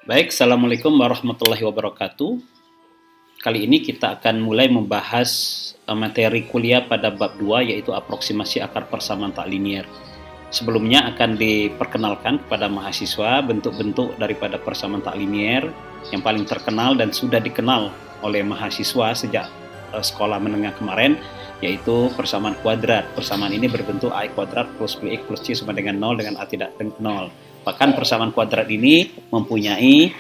Baik, Assalamualaikum warahmatullahi wabarakatuh. Kali ini kita akan mulai membahas materi kuliah pada bab 2 yaitu aproksimasi akar persamaan tak linier. Sebelumnya akan diperkenalkan kepada mahasiswa bentuk-bentuk daripada persamaan tak linier yang paling terkenal dan sudah dikenal oleh mahasiswa sejak sekolah menengah kemarin, yaitu persamaan kuadrat. Persamaan ini berbentuk A kuadrat plus BX plus C sama dengan 0 dengan A tidak 0. Bahkan persamaan kuadrat ini mempunyai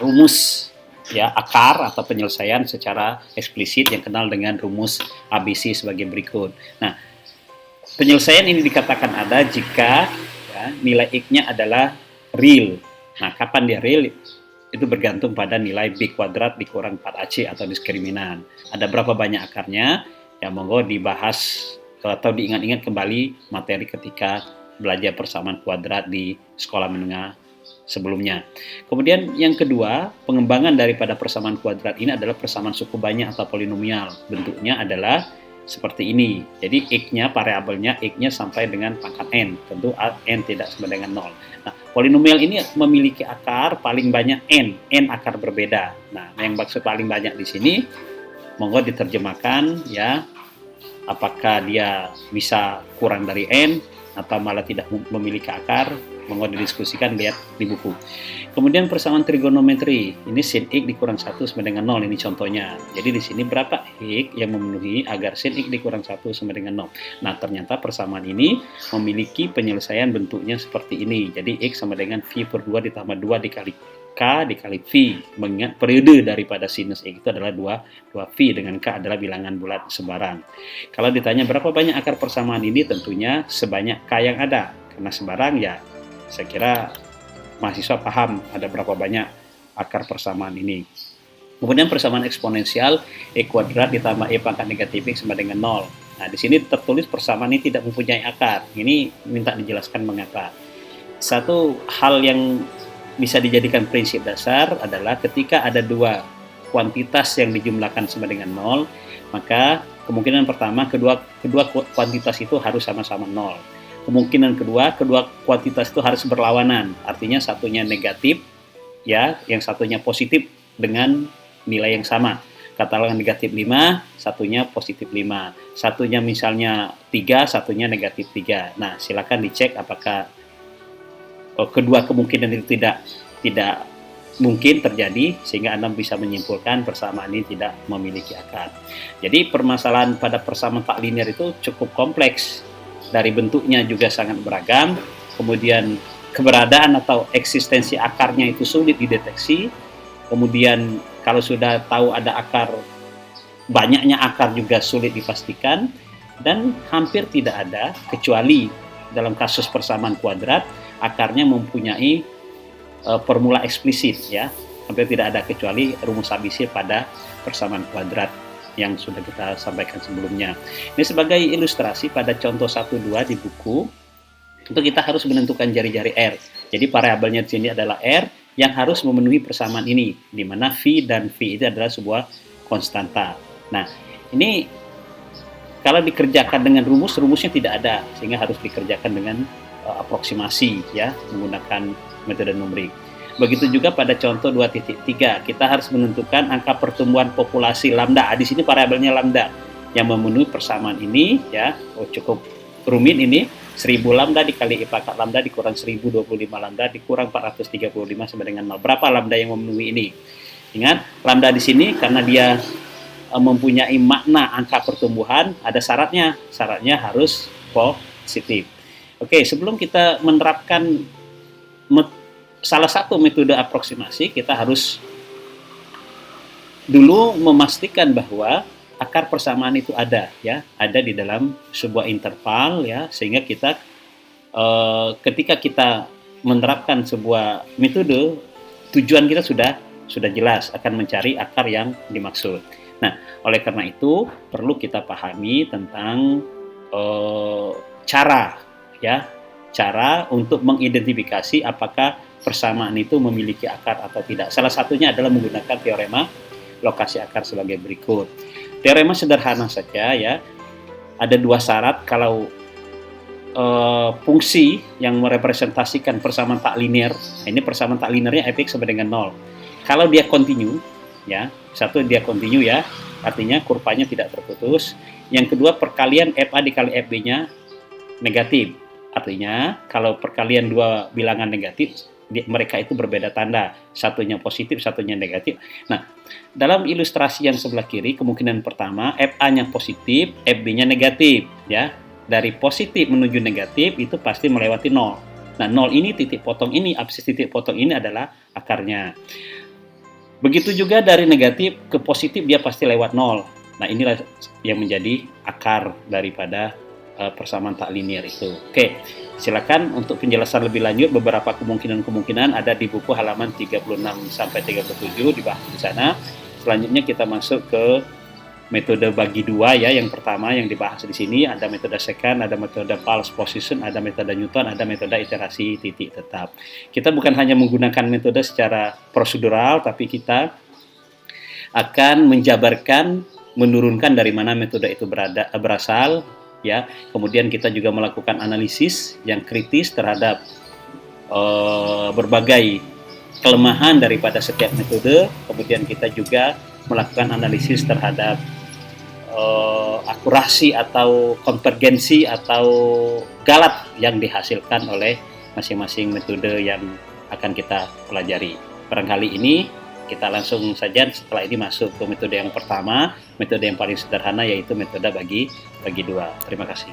rumus akar atau penyelesaian secara eksplisit yang kenal dengan rumus ABC sebagai berikut. Nah, penyelesaian ini dikatakan ada jika nilai X-nya adalah real. Nah, kapan dia real? Itu bergantung pada nilai B kuadrat dikurang 4AC atau diskriminan. Ada berapa banyak akarnya? Ya, monggo dibahas atau diingat-ingat kembali materi ketika belajar persamaan kuadrat di sekolah menengah sebelumnya. Kemudian yang kedua, pengembangan daripada persamaan kuadrat ini adalah persamaan suku banyak atau polinomial. Bentuknya adalah seperti ini. Jadi X-nya, variabelnya X-nya sampai dengan pangkat N. Tentu N tidak sama dengan 0. Nah, polinomial ini memiliki akar paling banyak N akar berbeda. Nah, yang maksud paling banyak di sini, monggo diterjemahkan ya, apakah dia bisa kurang dari N atau malah tidak memiliki akar, monggo didiskusikan, lihat di buku. Kemudian persamaan trigonometri, ini sin X dikurang 1 sama dengan 0, ini contohnya. Jadi di sini berapa X yang memenuhi agar sin X dikurang 1 sama dengan 0. Nah, ternyata persamaan ini memiliki penyelesaian bentuknya seperti ini. Jadi X sama dengan V per 2 ditambah 2 dikali K dikali V, mengingat periode daripada sinus X itu adalah 2V dengan K adalah bilangan bulat sembarang. Kalau ditanya berapa banyak akar persamaan ini, tentunya sebanyak K yang ada, karena sembarang ya saya kira mahasiswa paham ada berapa banyak akar persamaan ini. Kemudian persamaan eksponensial E kuadrat ditambah E pangkat negatif X sama dengan 0. Nah, di sini tertulis persamaan ini tidak mempunyai akar. Ini minta dijelaskan mengapa. Satu hal yang bisa dijadikan prinsip dasar adalah ketika ada dua kuantitas yang dijumlahkan sama dengan 0, maka kemungkinan pertama kedua kuantitas itu harus sama-sama 0. Kemungkinan kedua kuantitas itu harus berlawanan, artinya satunya negatif ya, yang satunya positif dengan nilai yang sama. Katakanlah negatif 5, satunya positif 5. Satunya misalnya 3, satunya negatif 3. Nah, silakan dicek apakah kedua kemungkinan itu tidak mungkin terjadi, sehingga Anda bisa menyimpulkan persamaan ini tidak memiliki akar. Jadi permasalahan pada persamaan tak linear itu cukup kompleks. Dari bentuknya juga sangat beragam, kemudian keberadaan atau eksistensi akarnya itu sulit dideteksi, kemudian kalau sudah tahu ada akar, banyaknya akar juga sulit dipastikan, dan hampir tidak ada, kecuali dalam kasus persamaan kuadrat, akarnya mempunyai formula eksplisit ya, hampir tidak ada kecuali rumus ABC pada persamaan kuadrat yang sudah kita sampaikan sebelumnya. Ini sebagai ilustrasi pada contoh 1-2 di buku, itu kita harus menentukan jari-jari R. Jadi variabelnya di sini adalah R yang harus memenuhi persamaan ini, di mana V dan V itu adalah sebuah konstanta. Nah, ini kalau dikerjakan dengan rumusnya tidak ada, sehingga harus dikerjakan dengan aproksimasi ya, menggunakan metode numerik. Begitu juga pada contoh 2.3, kita harus menentukan angka pertumbuhan populasi lambda. Di sini variabelnya lambda yang memenuhi persamaan ini ya. Cukup rumit ini. 1000 lambda dikali I pangkat lambda dikurang 1025 lambda dikurang 435 sama dengan 0. Berapa lambda yang memenuhi ini? Ingat, lambda di sini karena dia mempunyai makna angka pertumbuhan, ada syaratnya. Syaratnya harus positif. Oke, sebelum kita menerapkan salah satu metode aproksimasi, kita harus dulu memastikan bahwa akar persamaan itu ada ya, ada di dalam sebuah interval ya, sehingga kita ketika kita menerapkan sebuah metode, tujuan kita sudah jelas, akan mencari akar yang dimaksud. Nah, oleh karena itu perlu kita pahami tentang cara untuk mengidentifikasi apakah persamaan itu memiliki akar atau tidak. Salah satunya adalah menggunakan teorema lokasi akar sebagai berikut. Teorema sederhana saja ya. Ada dua syarat kalau fungsi yang merepresentasikan persamaan tak linear. Nah, ini persamaan tak linearnya fx sama dengan 0. Kalau dia continue, ya, satu dia continue ya, artinya kurvanya tidak terputus. Yang kedua, perkalian FA dikali FB-nya negatif. Artinya kalau perkalian dua bilangan negatif, mereka itu berbeda tanda, satunya positif, satunya negatif. Nah, dalam ilustrasi yang sebelah kiri, kemungkinan pertama FA-nya positif, FB-nya negatif, ya. Dari positif menuju negatif itu pasti melewati 0. Nah, 0 ini titik potong ini, absis titik potong ini adalah akarnya. Begitu juga dari negatif ke positif dia pasti lewat 0. Nah, inilah yang menjadi akar daripada persamaan tak linear itu. Oke, silakan untuk penjelasan lebih lanjut beberapa kemungkinan-kemungkinan ada di buku halaman 36 sampai 37 dibahas di sana. Selanjutnya kita masuk ke metode bagi dua ya. Yang pertama yang dibahas di sini ada metode secant, ada metode pulse position, ada metode Newton, ada metode iterasi titik tetap. Kita bukan hanya menggunakan metode secara prosedural, tapi kita akan menjabarkan, menurunkan dari mana metode itu berasal, ya. Kemudian kita juga melakukan analisis yang kritis terhadap berbagai kelemahan daripada setiap metode. Kemudian kita juga melakukan analisis terhadap akurasi atau konvergensi atau galat yang dihasilkan oleh masing-masing metode yang akan kita pelajari. Barangkali ini kita langsung saja setelah ini masuk ke metode yang pertama, metode yang paling sederhana yaitu metode bagi dua. Terima kasih.